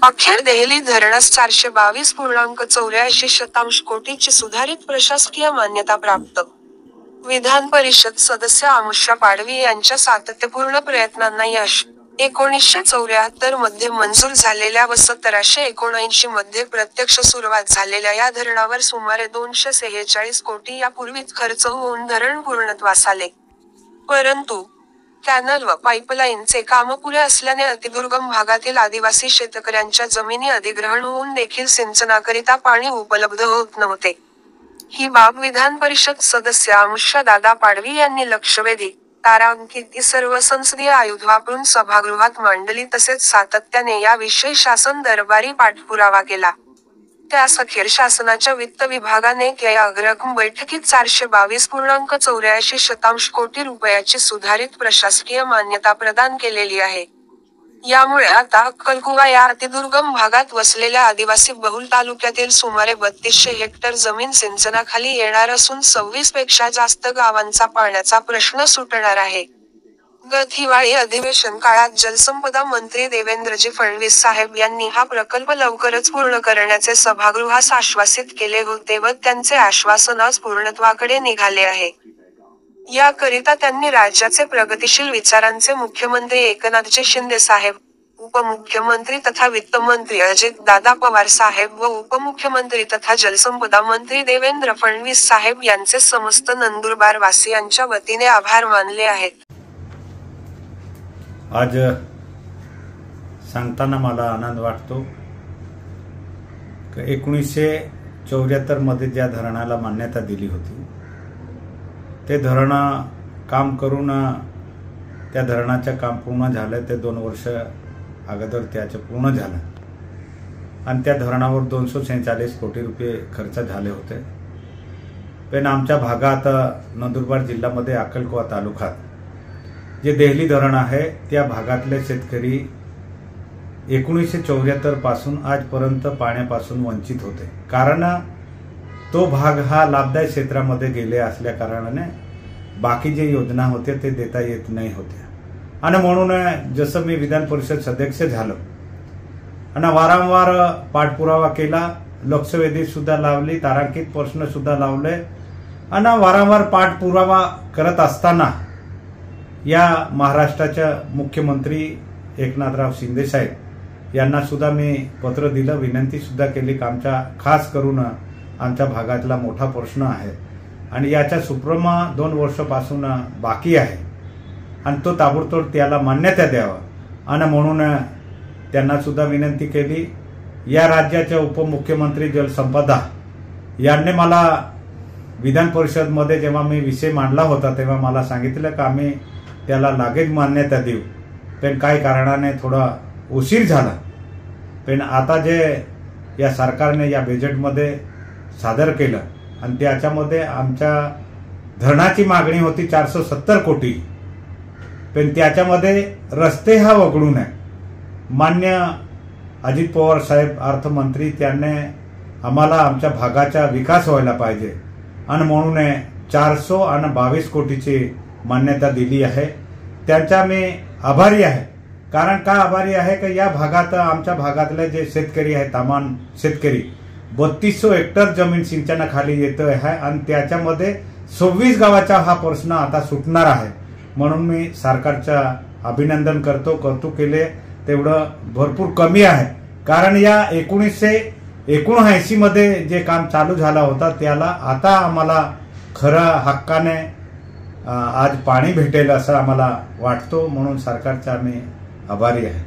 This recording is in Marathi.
अखेर देहली धरणास 422.84 कोटीची सुधारित प्रशासकीय मान्यता प्राप्त. विधान परिषद सदस्य आमुषा पाडवी यांच्या सातत्यपूर्ण प्रयत्नांना यश. 1974 मध्ये मंजूर झालेल्या व 1779 मध्ये प्रत्यक्ष सुरुवात झालेल्या या धरणावर सुमारे 246 कोटी यापूर्वीच खर्च होऊन धरण पूर्णत्वास आले. परंतु कॅनल व पाईपलाईनचे काम पुरे असल्याने अतिदुर्गम भागातील आदिवासी शेतकऱ्यांच्या जमिनी अधिग्रहण होऊन देखील सिंचनाकरिता पाणी उपलब्ध होत नव्हते. ही बाब विधान परिषद सदस्य आमुषा दादा पाडवी यांनी लक्षवेधी, तारांकित सर्व संसदीय आयुध वापरून सभागृहात मांडली तसेच सातत्याने याविषयी शासन दरबारी पाठपुरावा केला. त्यास अखेर शासनाच्या वित्त विभागाने या अग्रक्रम बैठकीत 422.84 कोटी रुपयाची सुधारित प्रशासकीय मान्यता प्रदान केलेली आहे. यामुळे आता अक्कलकुवा या अतिदुर्गम भागात वसलेल्या आदिवासी बहुल तालुक्यातील सुमारे 3200 हेक्टर जमीन सिंचनाखाली येणार असून 26 पेक्षा जास्त गावांचा पाण्याचा प्रश्न सुटणार आहे. गत हिवाळी अधिवेशन काळात जलसंपदा मंत्री देवेंद्रजी फडणवीस साहेब यांनी हा प्रकल्प लवकरच पूर्ण करण्याचे सभागृहास आश्वासित केले होते व त्यांचे आश्वासन आज पूर्णत्वाकडे निघाले आहे. याकरिता त्यांनी राज्याचे प्रगतिशील विचारांचे मुख्यमंत्री एकनाथजी शिंदे साहेब, उपमुख्यमंत्री तथा वित्तमंत्री अजित दादा पवार साहेब व उपमुख्यमंत्री तथा जलसंपदा मंत्री देवेंद्र फडणवीस साहेब यांचे समस्त नंदुरबार वासियांच्या वतीने आभार मानले आहेत. आज सांगताना मला आनंद वाटतो की 1974 मध्ये ज्या धरणाला मान्यता दिली होती ते धरण काम करून त्या धरणाचं काम पूर्ण झालं. ते 2 वर्ष अगोदर त्याचं पूर्ण झालं आणि त्या धरणावर 246 कोटी रुपये खर्च झाले होते. पण आमच्या भागात नंदुरबार जिल्ह्यामध्ये अक्कलकुवा तालुक्यात जे देहली धरण आहे त्या भागातले शेतकरी 1974 पासून आजपर्यंत पाण्यापासून वंचित होते. कारण तो भाग हा लाभदायक क्षेत्रामध्ये गेले असल्या कारणाने बाकी जे योजना होते ते देता येत नाही होत्या. आणि म्हणून जसं मी विधान परिषद सदस्य झालो आणि वारंवार पाठपुरावा केला, लक्षवेधी सुद्धा लावली, तारांकित प्रश्न सुद्धा लावले आणि वारंवार पाठपुरावा करत असताना या महाराष्ट्राच्या मुख्यमंत्री एकनाथराव शिंदे साहेब यांना सुद्धा मी पत्र दिलं, विनंती सुद्धा केली की आमच्या खास करून आमच्या भागातला मोठा प्रश्न आहे आणि याच्या सुप्रमा 2 वर्षापासून बाकी आहे आणि तो ताबडतोब त्याला मान्यता द्यावा. आणि म्हणून त्यांना सुद्धा विनंती केली. या राज्याचे उपमुख्यमंत्री जलसंपदा यांनी मला विधान परिषदमध्ये जेव्हा मी विषय मांडला होता तेव्हा मला सांगितलं की आम्ही त्याला लागेच मान्यता देऊ, पण काही कारणाने थोडा उशीर झाला. पण आता जे या सरकारने या बजेटमध्ये सादर केलं आणि त्याच्यामध्ये आमच्या धरणाची मागणी होती 470 कोटी, पण त्याच्यामध्ये रस्ते हा वगळून आहे. मान्य अजित पवार साहेब अर्थमंत्री त्यांनी आम्हाला आमच्या भागाचा विकास व्हायला पाहिजे आणि म्हणून 422 कोटीची मान्यता दिली आहे. त्यांचा मी आभारी आहे. कारण का आभारी आहे की या भागात आमच्या भागातले जे शेतकरी आहेत, तमाम शेतकरी 3200 हेक्टर जमीन सिंचनाखाली येत आहे आणि त्याच्यामध्ये 26 गावाचा हा प्रश्न आता सुटणार आहे. म्हणून मी सरकारचा अभिनंदन करतो. कौतुक केले तेवढं भरपूर कमी आहे. कारण या 1979 मध्ये जे काम चालू झालं होता त्याला आता आम्हाला खऱ्या हक्काने आज पाणी भेटेल असं आम्हाला वाटतो. म्हणून सरकारचा आम्ही आभारी आहे.